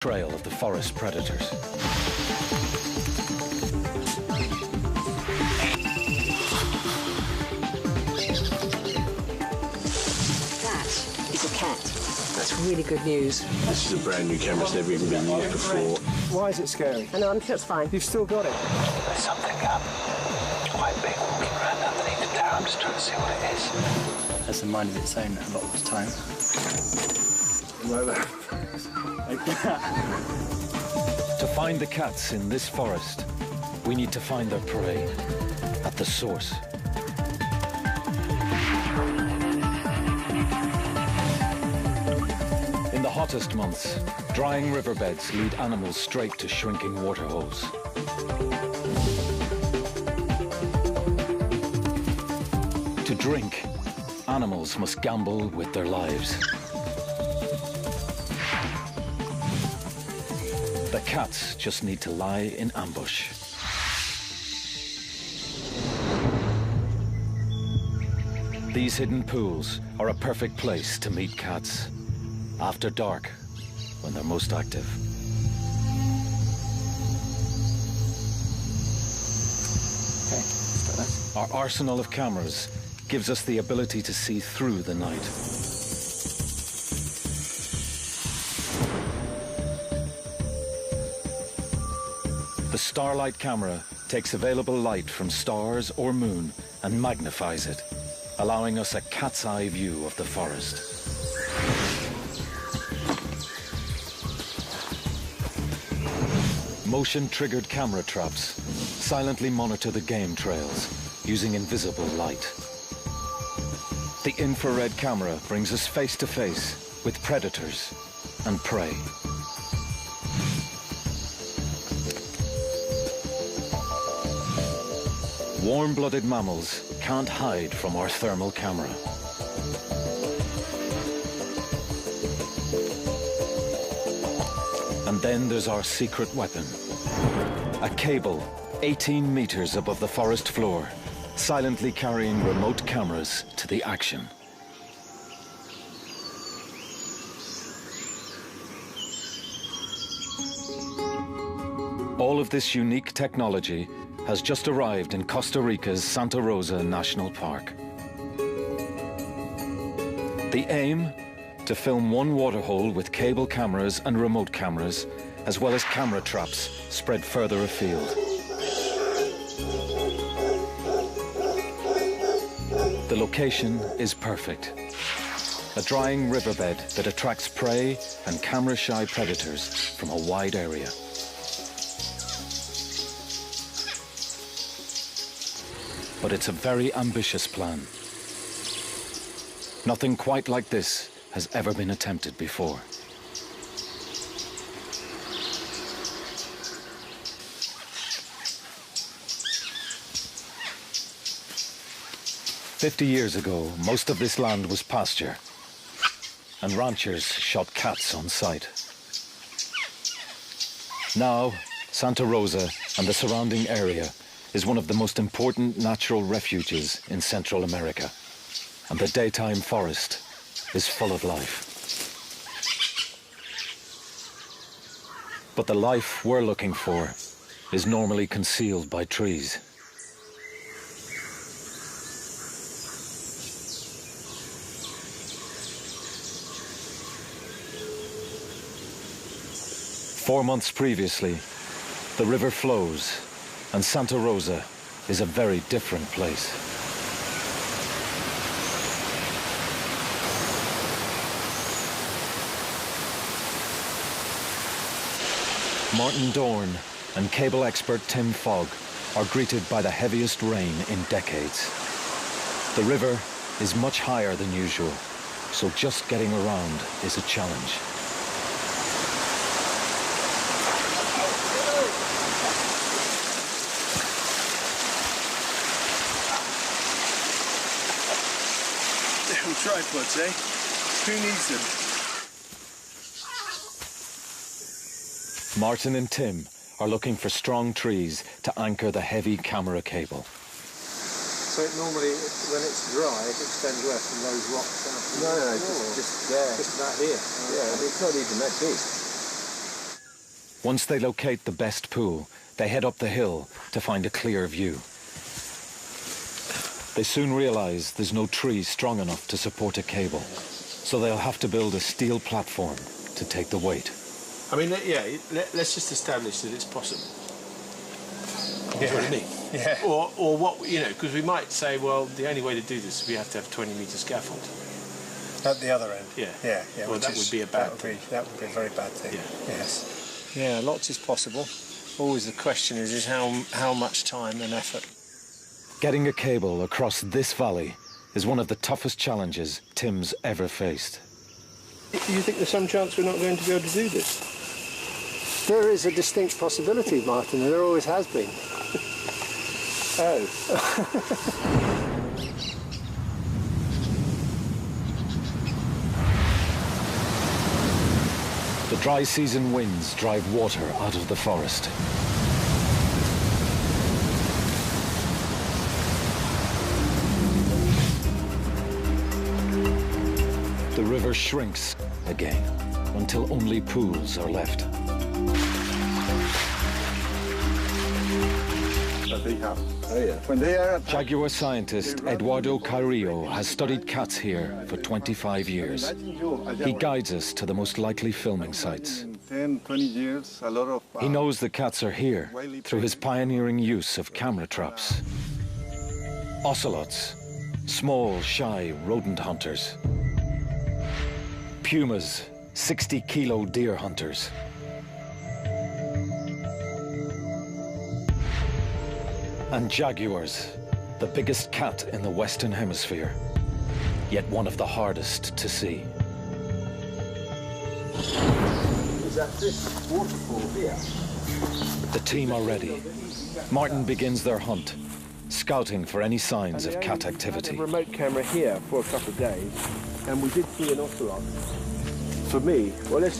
Trail of the forest predators. That is a cat. That's really good news. This is a brand new camera, it's never even been used before. Why is it scary? I know, I'm sure it's fine. You've still got it. There's something up. Quite big, walking around underneath the tower. I'm just trying to see what it is. Has a mind of its own a lot of the time. Like that. To find the cats in this forest, we need to find their prey at the source. In the hottest months, drying riverbeds lead animals straight to shrinking waterholes. To drink, animals must gamble with their lives. The cats just need to lie in ambush. These hidden pools are a perfect place to meet cats after dark, when they're most active. Okay, start that. Our arsenal of cameras gives us the ability to see through the night. The Starlight camera takes available light from stars or moon and magnifies it, allowing us a cat's eye view of the forest. Motion-triggered camera traps silently monitor the game trails using invisible light. The infrared camera brings us face to face with predators and prey. Warm-blooded mammals can't hide from our thermal camera. And then there's our secret weapon. A cable 18 meters above the forest floor, silently carrying remote cameras to the action. All of this unique technology has just arrived in Costa Rica's Santa Rosa National Park. The aim? To film one waterhole with cable cameras and remote cameras, as well as camera traps spread further afield. The location is perfect. A drying riverbed that attracts prey and camera-shy predators from a wide area. But it's a very ambitious plan. Nothing quite like this has ever been attempted before. "50 years ago, most of this land was pasture, and ranchers shot cats on sight. Now, Santa Rosa and the surrounding area is one of the most important natural refuges in Central America, and the daytime forest is full of life. But the life we're looking for is normally concealed by trees. Four months previously, the river flows, and Santa Rosa is a very different place. Martin Dorn and cable expert Tim Fogg are greeted by the heaviest rain in decades. The river is much higher than usual, so just getting around is a challenge. Tripods, eh? Who needs them? Martin and Tim are looking for strong trees to anchor the heavy camera cable. So it normally, when it's dry, it extends west from those rocks down. No, just there. Just about here. Yeah, I mean, it's not even that deep. Once they locate the best pool, they head up the hill to find a clear view. They soon realize there's no tree strong enough to support a cable, so they'll have to build a steel platform to take the weight. I mean, yeah, let's just establish that it's possible. That's what I mean. Yeah. Or what, you know, because we might say, well, the only way to do this is we have to have a 20-metre scaffold. At the other end. Yeah. Yeah, yeah. Well, that would be a bad thing. That would be a very bad thing. Yeah. Yes. Yeah, lots is possible. Always the question is how much time and effort. Getting a cable across this valley is one of the toughest challenges Tim's ever faced. Do you think there's some chance we're not going to be able to do this? There is a distinct possibility, Martin, and there always has been. Oh. The dry season winds drive water out of the forest. The river shrinks again until only pools are left. Jaguar scientist Eduardo Carrillo has studied cats here for 25 years. He guides us to the most likely filming sites. 10, 20 years, a lot of... He knows the cats are here through his pioneering use of camera traps. Ocelots, small, shy rodent hunters. Pumas, 60-kilo deer hunters. And jaguars, the biggest cat in the Western Hemisphere, yet one of the hardest to see. Is that this waterfall here? The team are ready. Martin begins their hunt, scouting for any signs of cat activity. We had a remote camera here for a couple of days, and we did see an ocelot. For me, well, let's...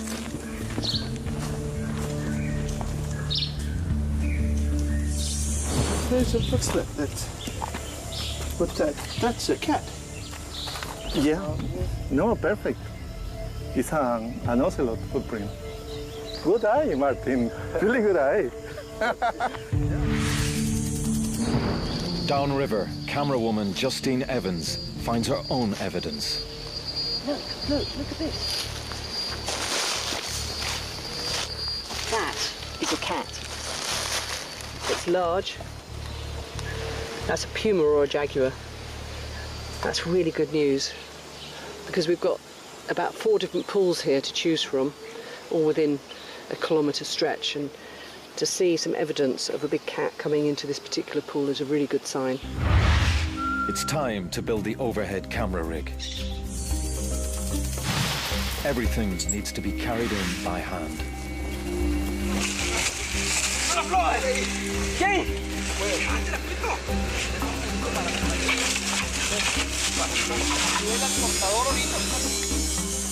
There's a footstep that's a cat. Yeah, no, perfect. It's an ocelot footprint. Good eye, Martin. Really good eye. Downriver, camerawoman Justine Evans finds her own evidence. Look at this. That is a cat. It's large. That's a puma or a jaguar. That's really good news, because we've got about 4 different pools here to choose from, all within a kilometre stretch, and to see some evidence of a big cat coming into this particular pool is a really good sign. It's time to build the overhead camera rig. Everything needs to be carried in by hand.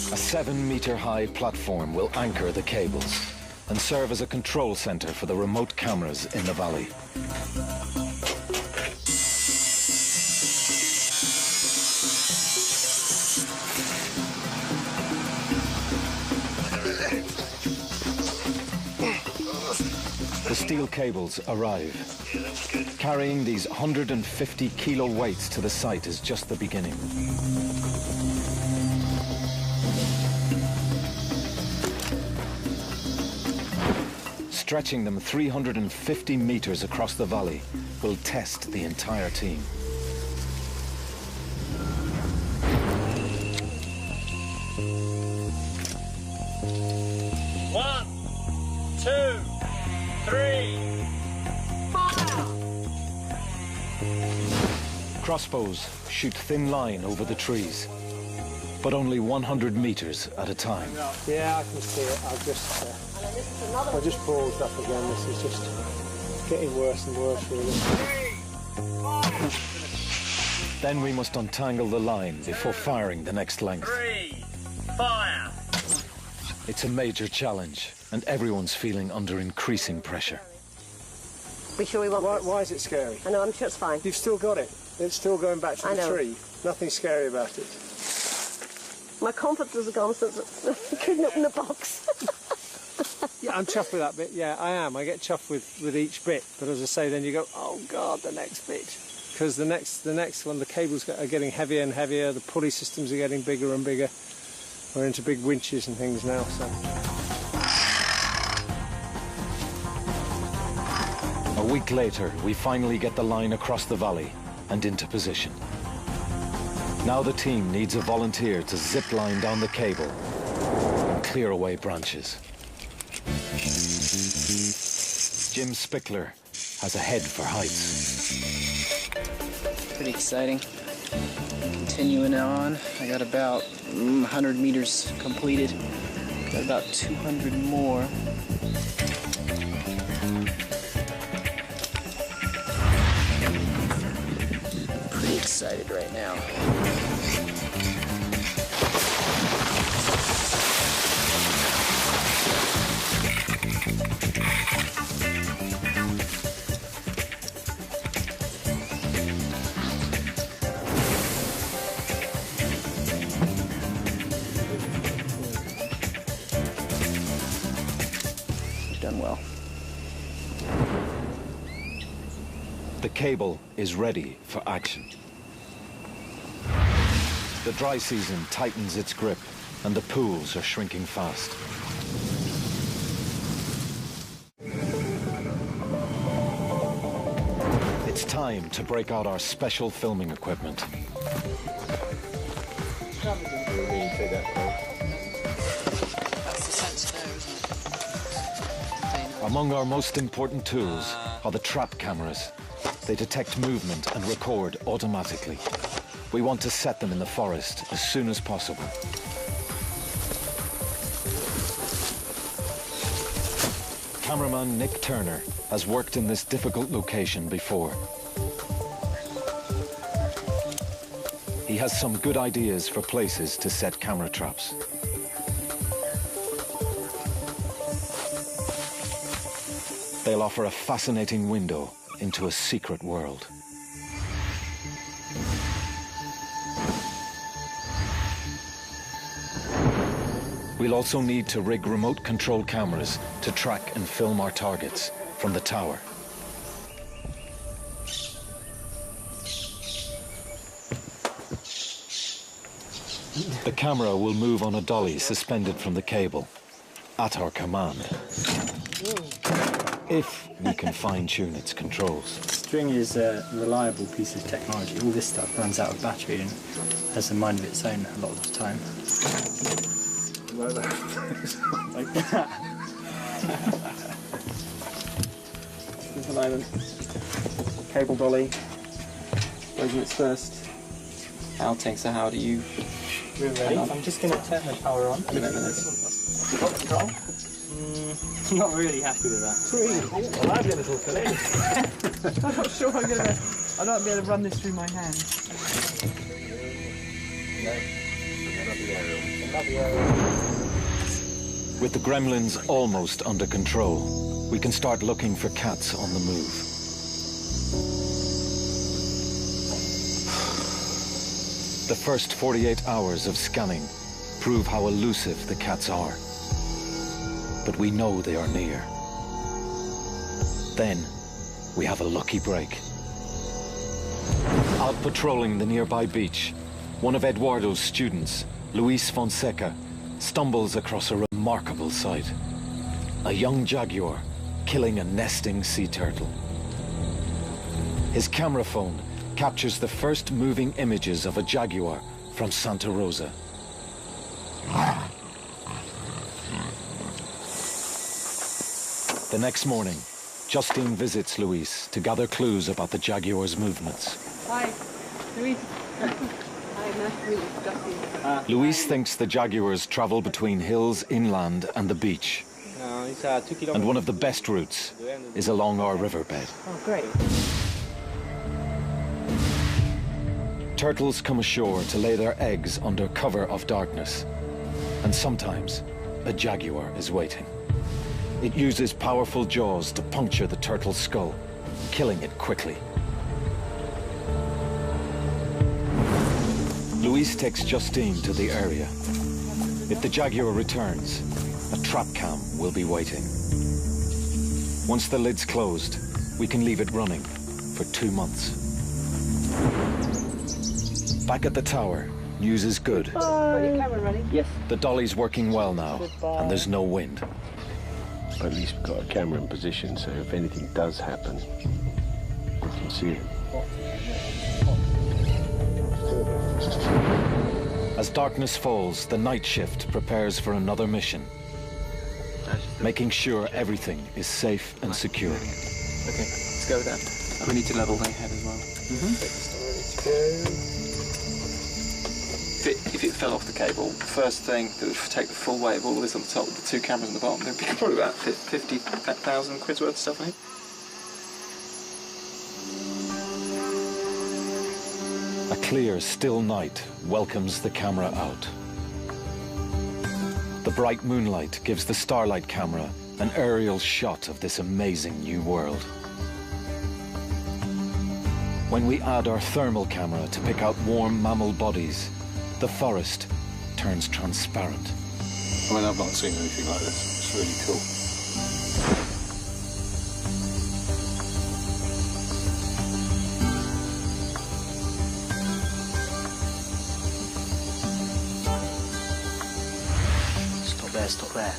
A 7-meter-high platform will anchor the cables and serve as a control center for the remote cameras in the valley. The steel cables arrive. Carrying these 150-kilo weights to the site is just the beginning. Stretching them 350 meters across the valley will test the entire team. One, 2, 3. Crossbows shoot thin line over the trees, but only 100 meters at a time. Yeah, I can see it. I'll just paused up again. This is just getting worse and worse, really. Then we must untangle the line before firing the next length. 3, fire! It's a major challenge, and everyone's feeling under increasing pressure. We sure we want this? Why is it scary? I know, I'm sure it's fine. You've still got it. It's still going back to the tree. Nothing scary about it. My confidence has gone since I couldn't open the box. Yeah, I'm chuffed with that bit. Yeah, I am. I get chuffed with each bit. But as I say, then you go, oh God, the next bit. Because the next one, the cables are getting heavier and heavier. The pulley systems are getting bigger and bigger. We're into big winches and things now. So. A week later, we finally get the line across the valley and into position. Now the team needs a volunteer to zip line down the cable and clear away branches. Jim Spickler has a head for heights. Pretty exciting. Continuing on, I got about 100 meters completed. Got about 200 more. Pretty excited right now. Done well. The cable is ready for action. The dry season tightens its grip and the pools are shrinking fast. It's time to break out our special filming equipment. Among our most important tools are the trap cameras. They detect movement and record automatically. We want to set them in the forest as soon as possible. Cameraman Nick Turner has worked in this difficult location before. He has some good ideas for places to set camera traps. They'll offer a fascinating window into a secret world. We'll also need to rig remote control cameras to track and film our targets from the tower. The camera will move on a dolly suspended from the cable, at our command, if we can fine-tune its controls. String is a reliable piece of technology. All this stuff runs out of battery and has a mind of its own a lot of the time. Like that. At the moment, cable dolly goes in its first outing. So how do you? We're ready. I'm just going to turn the power on. Control. I'm not really happy with that. Well, I'd be a little filling. I'm not sure I'm going to. I don't be able to run this through my hands. With the gremlins almost under control, we can start looking for cats on the move. The first 48 hours of scanning prove how elusive the cats are. But we know they are near. Then, we have a lucky break. Out patrolling the nearby beach, one of Eduardo's students, Luis Fonseca, stumbles across a remarkable sight. A young jaguar killing a nesting sea turtle. His camera phone captures the first moving images of a jaguar from Santa Rosa. The next morning, Justine visits Luis to gather clues about the jaguar's movements. Hi, Luis. Hi, nice to meet you, Justine. Luis thinks the jaguars travel between hills inland and the beach. And one of the best routes is along our riverbed. Oh, great. Turtles come ashore to lay their eggs under cover of darkness. And sometimes, a jaguar is waiting. It uses powerful jaws to puncture the turtle's skull, killing it quickly. Luis takes Justine to the area. If the jaguar returns, a trap cam will be waiting. Once the lid's closed, we can leave it running for 2 months. Back at the tower, news is good. Got your camera running? Yes. The dolly's working well now, and there's no wind. At least we've got a camera in position, so if anything does happen, we can see it. As darkness falls, the night shift prepares for another mission, making sure everything is safe and secure. Okay, let's go with that. We need to level the head as well. If it fell off the cable, the first thing that would take the full weight of all of this on the top with the 2 cameras on the bottom, there'd be probably about 50,000 quid's worth of stuff, I think. A clear, still night welcomes the camera out. The bright moonlight gives the Starlight camera an aerial shot of this amazing new world. When we add our thermal camera to pick out warm mammal bodies, the forest turns transparent. I mean, I've not seen anything like this. It's really cool. Stop there.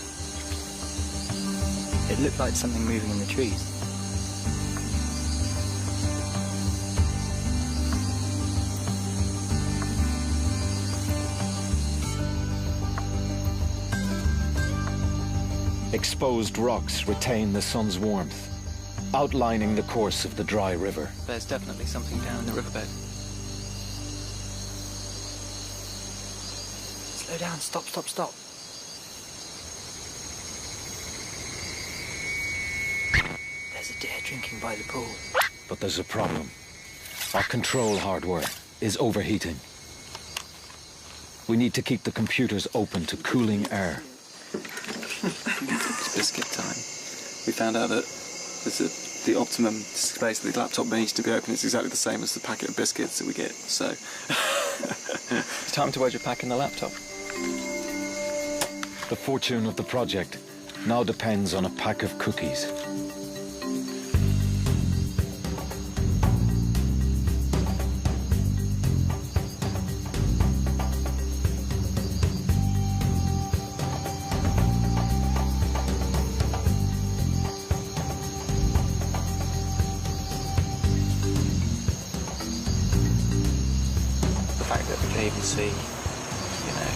It looked like something moving in the trees. Exposed rocks retain the sun's warmth, outlining the course of the dry river. There's definitely something down in the riverbed. Slow down, stop. There's a deer drinking by the pool. But there's a problem. Our control hardware is overheating. We need to keep the computers open to cooling air. It's biscuit time. We found out that the optimum space that the laptop needs to be open is exactly the same as the packet of biscuits that we get, so it's time to wedge a pack in the laptop. The fortune of the project now depends on a pack of cookies. Even see, you know,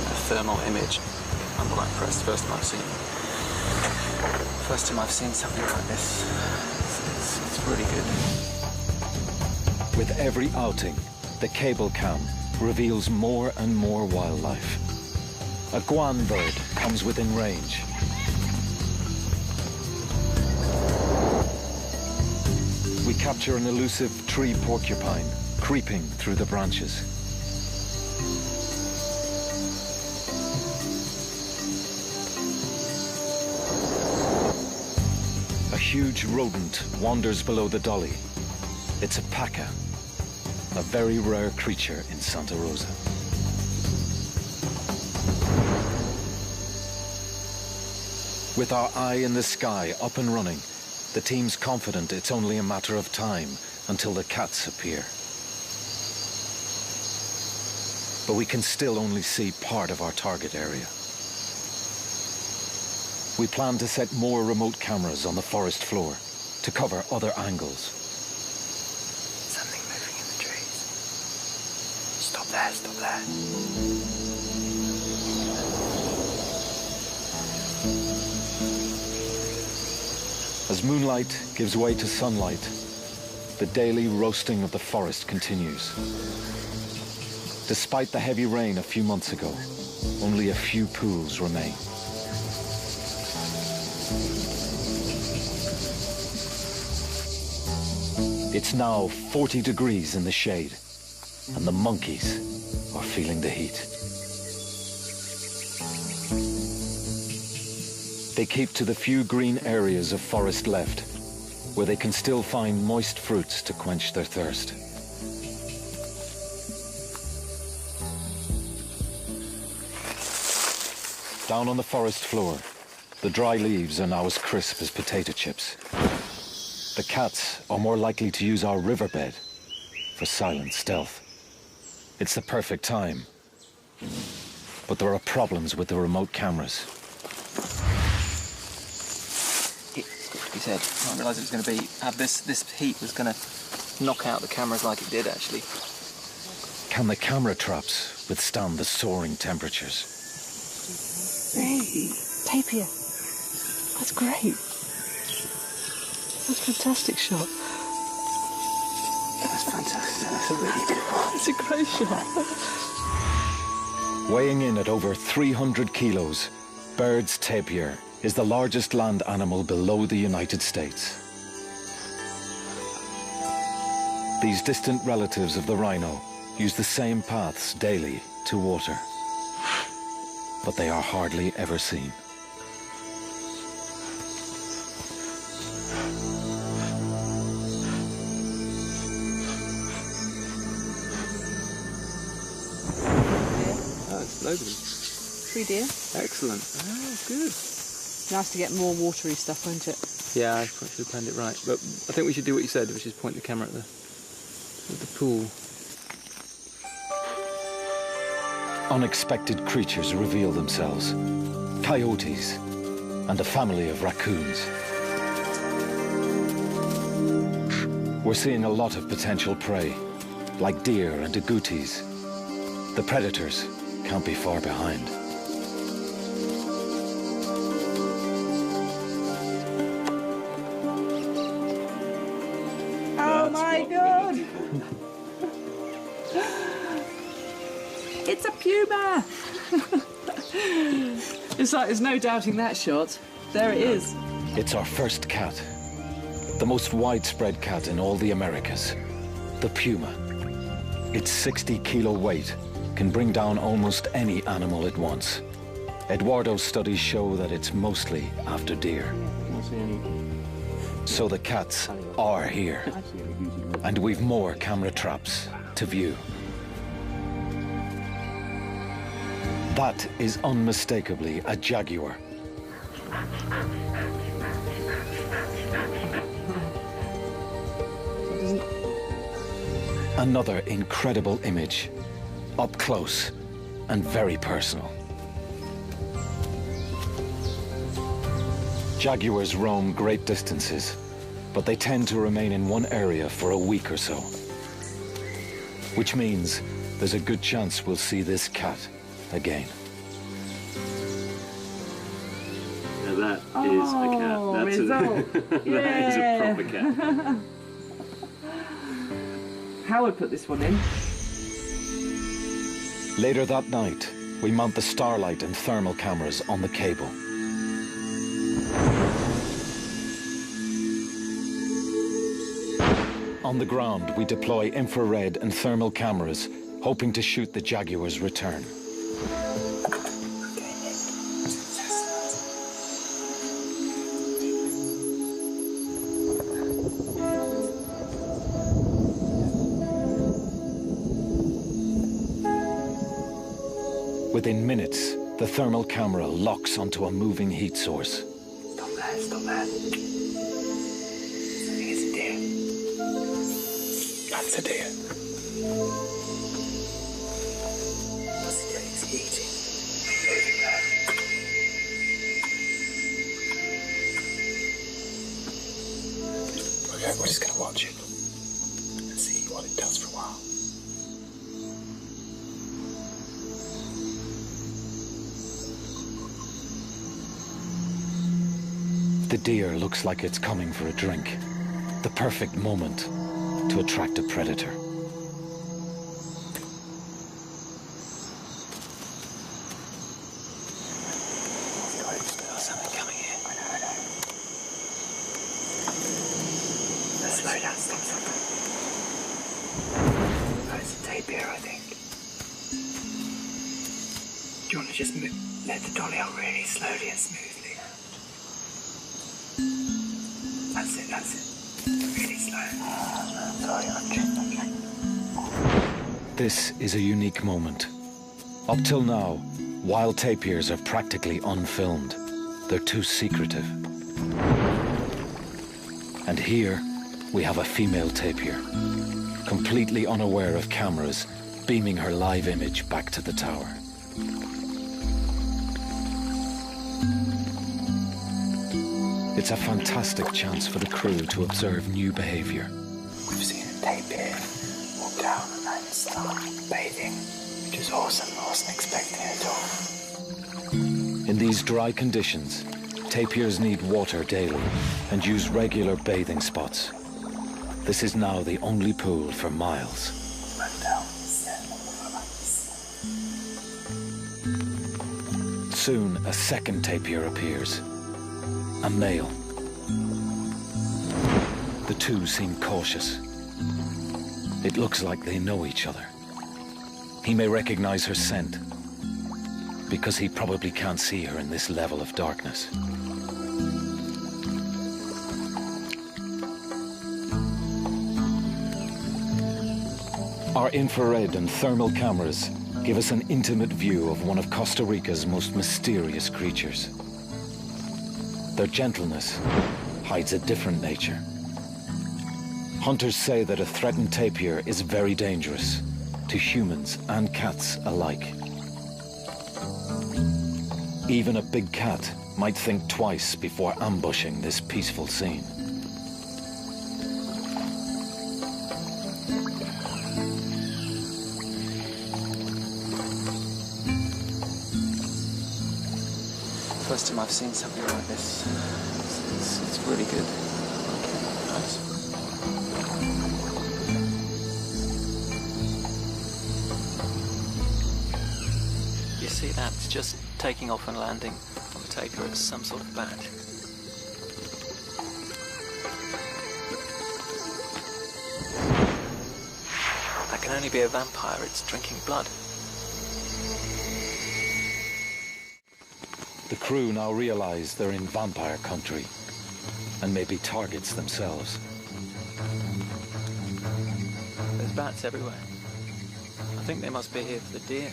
a thermal image. I'm quite impressed. First time I've seen something like this. It's really good. With every outing, the cable cam reveals more and more wildlife. A guan bird comes within range. We capture an elusive tree porcupine creeping through the branches. A huge rodent wanders below the dolly. It's a paca, a very rare creature in Santa Rosa. With our eye in the sky up and running, the team's confident it's only a matter of time until the cats appear. But we can still only see part of our target area. We plan to set more remote cameras on the forest floor to cover other angles. Something moving in the trees. Stop there. As moonlight gives way to sunlight, the daily roasting of the forest continues. Despite the heavy rain a few months ago, only a few pools remain. It's now 40 degrees in the shade, and the monkeys are feeling the heat. They keep to the few green areas of forest left, where they can still find moist fruits to quench their thirst. Down on the forest floor, the dry leaves are now as crisp as potato chips. The cats are more likely to use our riverbed for silent stealth. It's the perfect time. But there are problems with the remote cameras. It's got to be said. I didn't realise it was going to be this heat was going to knock out the cameras like it did actually. Can the camera traps withstand the soaring temperatures? Hey, tapir. That's great. That's a fantastic shot. That's fantastic. That's a really good one. It's a great shot. Weighing in at over 300 kilos, Baird's tapir is the largest land animal below the United States. These distant relatives of the rhino use the same paths daily to water, but they are hardly ever seen. Loads of them. 3 deer. Excellent. Oh, good. Nice to get more watery stuff, won't it? Yeah, I probably should have planned it right. But I think we should do what you said, which is point the camera at the pool. Unexpected creatures reveal themselves. Coyotes and a family of raccoons. We're seeing a lot of potential prey, like deer and agoutis. The predators can't be far behind. Oh my God! It's a puma! It's like there's no doubting that shot. There it is. It's our first cat, the most widespread cat in all the Americas, the puma. Its 60-kilo weight can bring down almost any animal it wants. Eduardo's studies show that it's mostly after deer. So the cats are here, and we've more camera traps to view. That is unmistakably a jaguar. Another incredible image, up close and very personal. Jaguars roam great distances, but they tend to remain in one area for a week or so. Which means there's a good chance we'll see this cat again. Now that is a cat. That's that is a proper cat. Howard put this one in. Later that night, we mount the starlight and thermal cameras on the cable. On the ground, we deploy infrared and thermal cameras, hoping to shoot the jaguar's return. Within minutes, the thermal camera locks onto a moving heat source. Stop there, stop there. I think it's a deer. That's a deer. What's he doing? Is he eating? Moving there. Okay, we're just going to watch it and see what it does for a while. The deer looks like it's coming for a drink. The perfect moment to attract a predator. Something coming in. I know. Let's slow down, stop. Oh, it's a tapir, I think. Do you want to just let the dolly out really slowly and smoothly? That's it. Really slow. Sorry, okay. This is a unique moment. Up till now, Wild tapirs are practically unfilmed. They're too secretive. And here, we have a female tapir, completely unaware of cameras, beaming her live image back to the tower. It's a fantastic chance for the crew to observe new behavior. We've seen a tapir walk down and start bathing, which is awesome. I wasn't expecting it at all. In these dry conditions, tapirs need water daily and use regular bathing spots. This is now the only pool for miles. Soon, a second tapir appears. A male. The two seem cautious. It looks like they know each other. He may recognize her scent, because he probably can't see her in this level of darkness. Our infrared and thermal cameras give us an intimate view of one of Costa Rica's most mysterious creatures. Their gentleness hides a different nature. Hunters say that a threatened tapir is very dangerous to humans and cats alike. Even a big cat might think twice before ambushing this peaceful scene. First time I've seen something like this. It's really good. Okay, nice. You see that? It's just taking off and landing on the tapir. It's some sort of bat. That can only be a vampire. It's drinking blood. The crew now realize they're in vampire country and may be targets themselves. There's bats everywhere. I think they must be here for the deer.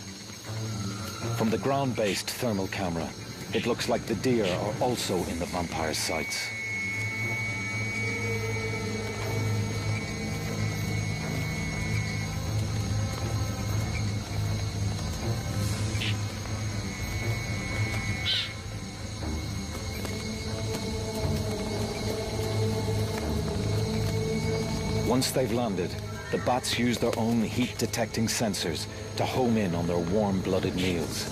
From the ground-based thermal camera, it looks like the deer are also in the vampire sights. Once they've landed, the bats use their own heat-detecting sensors to home in on their warm-blooded meals.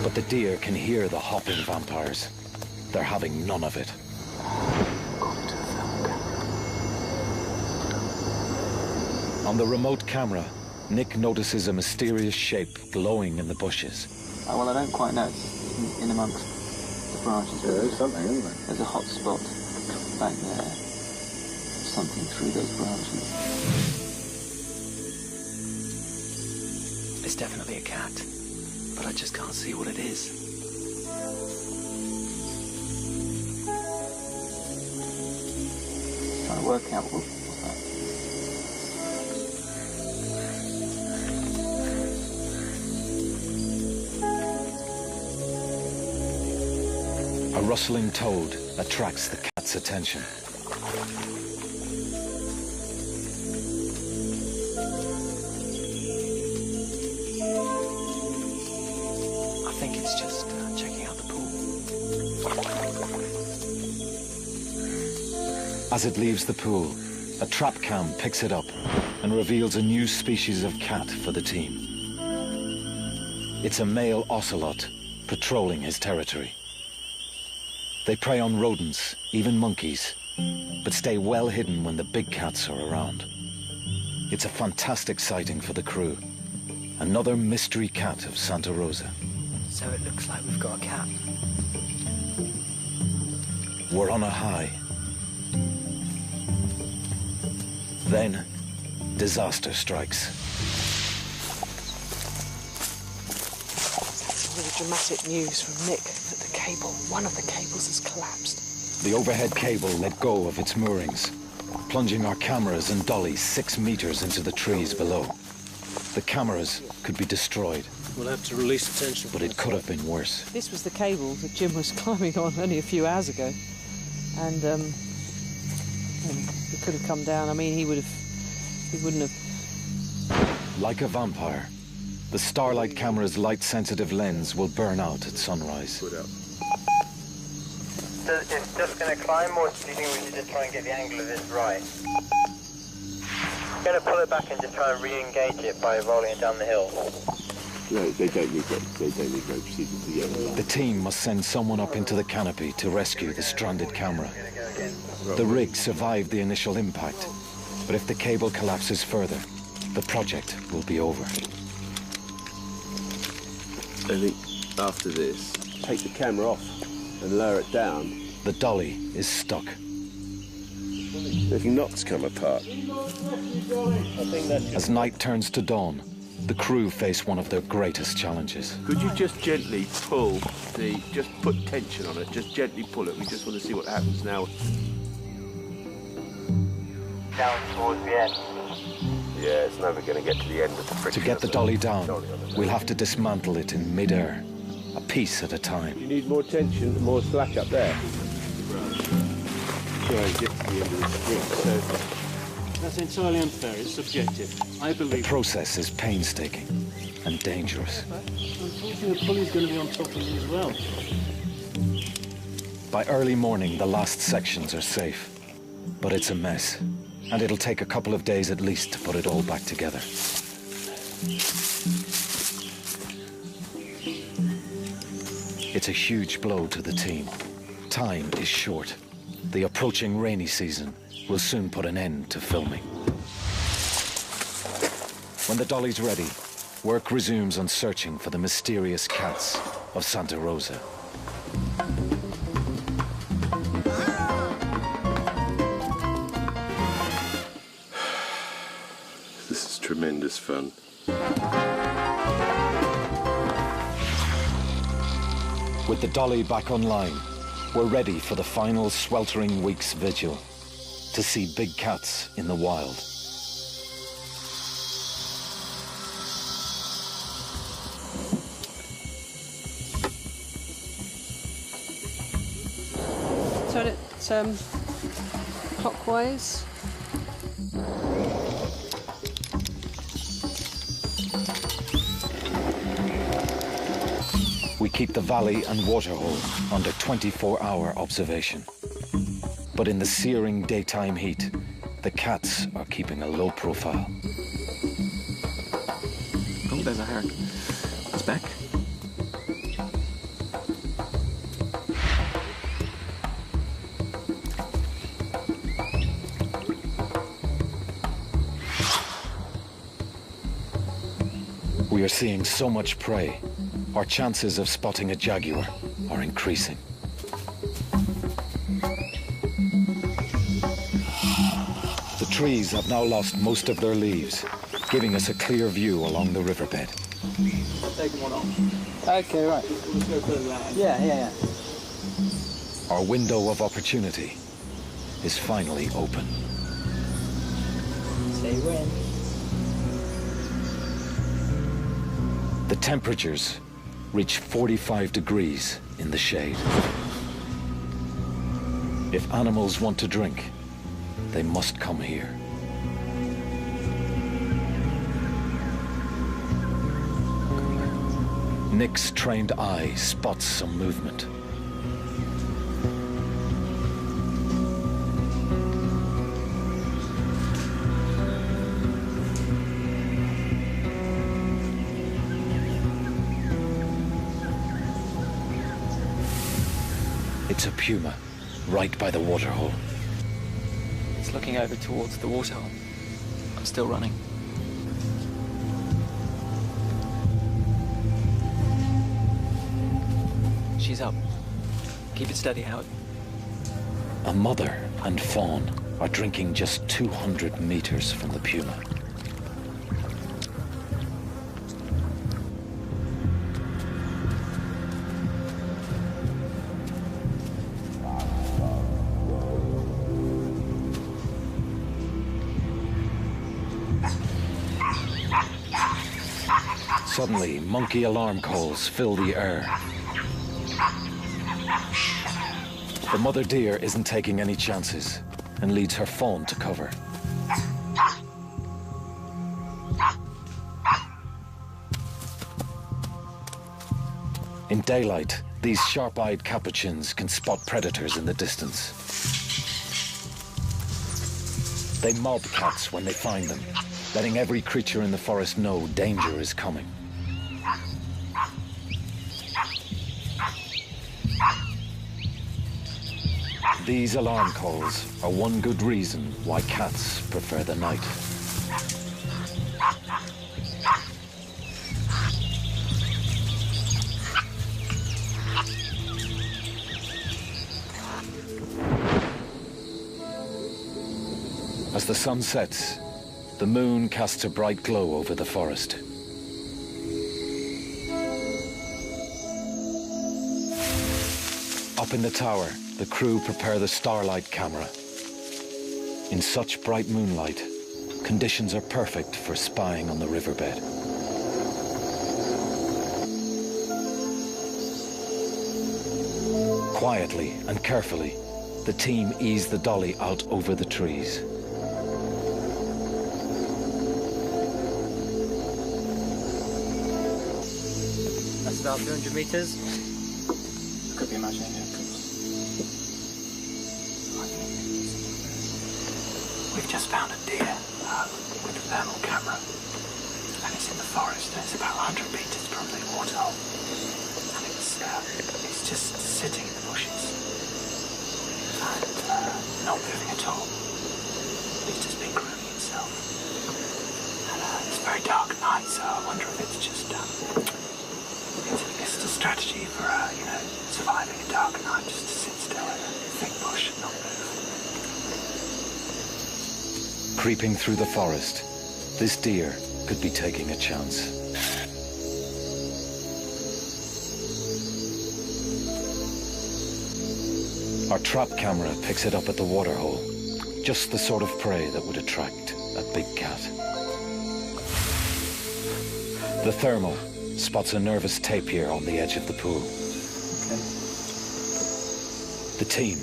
But the deer can hear the hopping vampires. They're having none of it. On the remote camera, Nick notices a mysterious shape glowing in the bushes. Oh, well, I don't quite know. It's in amongst the branches. Yeah, there's something, isn't there? There's a hot spot back there. There's something through those branches. It's definitely a cat, but I just can't see what it is. Trying to work out what's that. A rustling toad attracts the cat's attention. I think it's just checking out the pool. As it leaves the pool, a trap cam picks it up and reveals a new species of cat for the team. It's a male ocelot patrolling his territory. They prey on rodents, even monkeys, but stay well hidden when the big cats are around. It's a fantastic sighting for the crew. Another mystery cat of Santa Rosa. So it looks like we've got a cat. We're on a high. Then, disaster strikes. That's really dramatic news from Nick that one of the cables has collapsed. the overhead cable let go of its moorings, plunging our cameras and dollies 6 meters into the trees below. The cameras could be destroyed. We'll have to release the tension. But it could have been worse. This was the cable that Jim was climbing on only a few hours ago. And he could have come down. I mean, he wouldn't have. Like a vampire, the Starlight camera's light-sensitive lens will burn out at sunrise. So it's just going to climb, or do you think we should just try and get the angle of this right? I'm going to pull it back and just try and re-engage it by rolling it down the hill. No, they don't need ropes. They don't need ropes. The team must send someone up into the canopy to rescue the stranded camera. The rig survived the initial impact, but if the cable collapses further, the project will be over. I think after this, take the camera off and lower it down. The dolly is stuck. If knots come apart. As night turns to dawn, the crew face one of their greatest challenges. Could you just gently pull just put tension on it, just gently pull it. We just want to see what happens now. Down towards the end. Yeah, it's never going to get to the end of the friction. To get the dolly down, we'll have to dismantle it in mid-air, a piece at a time. You need more tension, more slack up there. Try and get to the end of the string. So that's entirely unfair. It's subjective. I believe the process is painstaking and dangerous. Unfortunately, the pulley's going to be on top of it as well. By early morning, the last sections are safe, but it's a mess. And it'll take a couple of days at least to put it all back together. It's a huge blow to the team. Time is short. The approaching rainy season will soon put an end to filming. When the dolly's ready, work resumes on searching for the mysterious cats of Santa Rosa. Tremendous fun. With the dolly back online, we're ready for the final sweltering week's vigil to see big cats in the wild. Turn it clockwise. We keep the valley and waterhole under 24-hour observation. But in the searing daytime heat, the cats are keeping a low profile. Oh, there's a hare. It's back. We are seeing so much prey. Our chances of spotting a jaguar are increasing. The trees have now lost most of their leaves, giving us a clear view along the riverbed. Take one off. Okay, right. Let's go further out. Yeah. Our window of opportunity is finally open. Say when. The temperatures reach 45 degrees in the shade. If animals want to drink, they must come here. Nick's trained eye spots some movement. It's a puma, right by the waterhole. It's looking over towards the waterhole. I'm still running. She's up. Keep it steady, Howard. A mother and fawn are drinking just 200 meters from the puma. Suddenly, monkey alarm calls fill the air. The mother deer isn't taking any chances and leads her fawn to cover. In daylight, these sharp-eyed capuchins can spot predators in the distance. They mob cats when they find them, letting every creature in the forest know danger is coming. These alarm calls are one good reason why cats prefer the night. As the sun sets, the moon casts a bright glow over the forest. Up in the tower, the crew prepare the starlight camera. In such bright moonlight, conditions are perfect for spying on the riverbed. Quietly and carefully, the team ease the dolly out over the trees. That's about 200 meters. Could be imagining it. We've just found a deer with a thermal camera, and it's in the forest, and it's about 100 meters from the waterhole, and it's just sitting in the bushes and not moving at all. It's just been grooming itself, and it's very dark at night, so I wonder if it's just it's a strategy for surviving a dark night, just to sit still in a thick bush and not move. Creeping through the forest, this deer could be taking a chance. Our trap camera picks it up at the waterhole, just the sort of prey that would attract a big cat. The thermal spots a nervous tapir on the edge of the pool. Okay. The team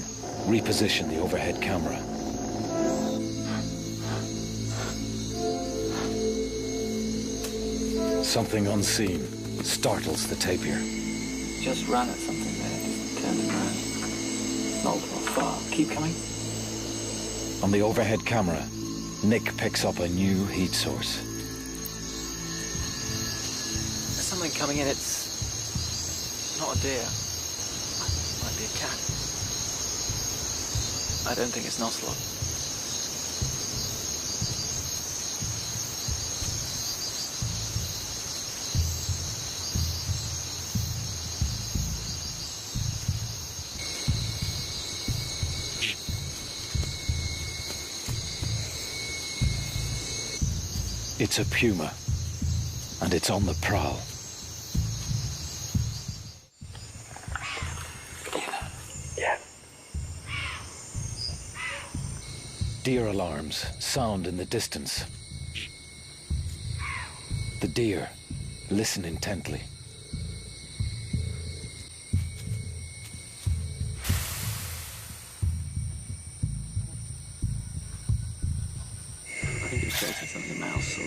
reposition the overhead camera. Something unseen startles the tapir. Just ran at something there, just turned it around. Not far. Keep coming. On the overhead camera, Nick picks up a new heat source. There's something coming in. It's not a deer. It might be a cat. I don't think it's an ocelot. It's a puma, and it's on the prowl. Yeah. Deer alarms sound in the distance. The deer listen intently. I think it's chasing something, a mouse or a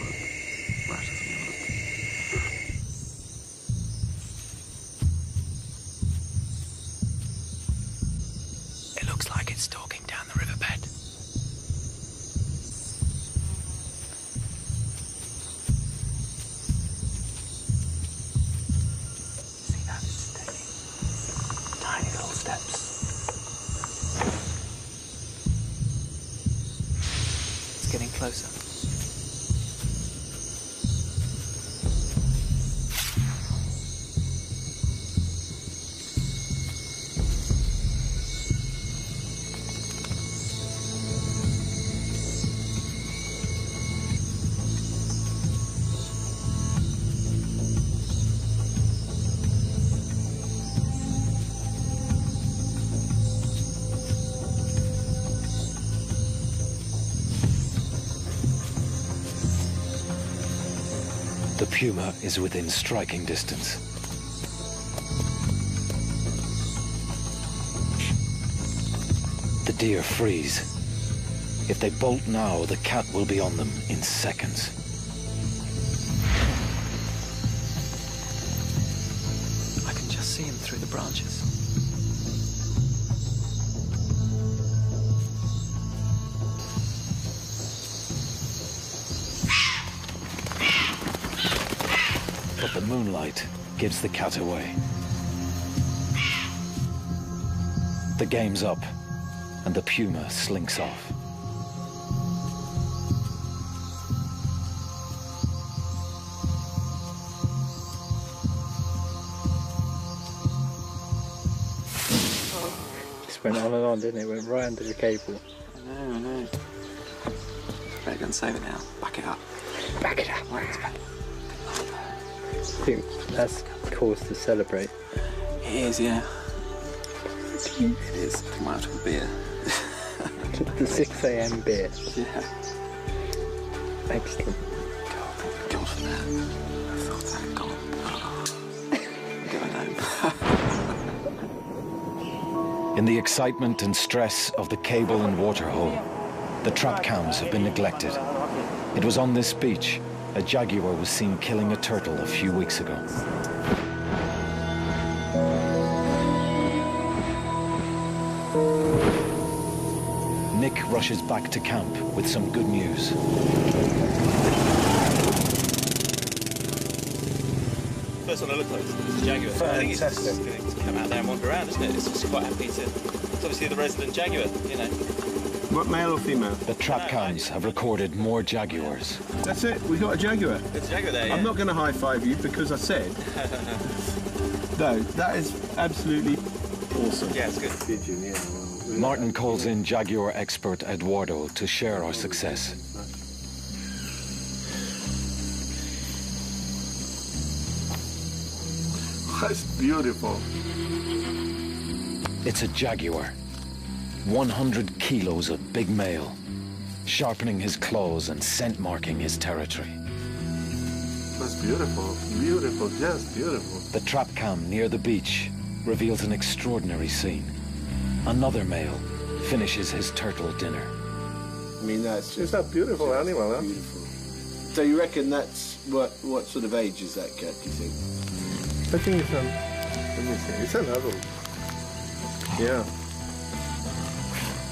rat or something. It looks like it's stalking down the riverbed. See that? It's taking tiny little steps. It's getting closer. The puma is within striking distance. The deer freeze. If they bolt now, the cat will be on them in seconds. I can just see him through the branches. But the moonlight gives the cat away. The game's up, and the puma slinks off. Just went on and on, didn't it? Went right under the cable. I know. Better go and save it now. Back it up. Back it up. Right, it's back. I think that's cause to celebrate. It is, yeah. It is. I might have to have a beer. The 6 a.m. beer. Yeah. Excellent. God, thank God for that. I thought that had gone. I'm going home. In the excitement and stress of the cable and water hole, the trap cams have been neglected. It was on this beach a jaguar was seen killing a turtle a few weeks ago. Nick rushes back to camp with some good news. First one I looked at was the jaguar. I think it's just going to come out there and wander around, isn't it? It's just quite happy to... It's obviously the resident jaguar, you know. What, male or female? The trap cams have recorded more jaguars. That's it, we got a jaguar. There's a jaguar there, yeah. I'm not going to high-five you because I said. No, that is absolutely awesome. Yeah, it's good. Pigeon, yeah. Martin calls in jaguar expert Eduardo to share our success. That's beautiful. It's a jaguar. 100 kilos of big male, sharpening his claws and scent marking his territory. That's beautiful, beautiful, just beautiful. The trap cam near the beach reveals an extraordinary scene. Another male finishes his turtle dinner. I mean, that's It's a beautiful animal, huh? beautiful. So you reckon that's what sort of age is that cat, do you think? I think it's let me see, it's an adult. Yeah.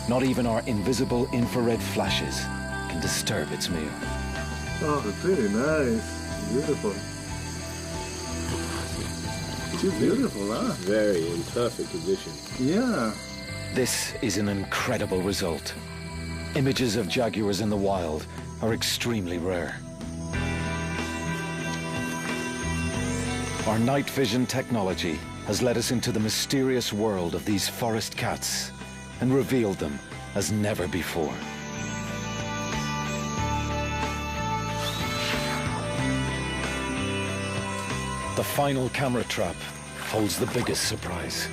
Not even our invisible infrared flashes can disturb its meal. Oh, it's really nice. Beautiful. Too beautiful, huh? Very in perfect condition. Yeah. This is an incredible result. Images of jaguars in the wild are extremely rare. Our night vision technology has led us into the mysterious world of these forest cats and revealed them as never before. The final camera trap holds the biggest surprise.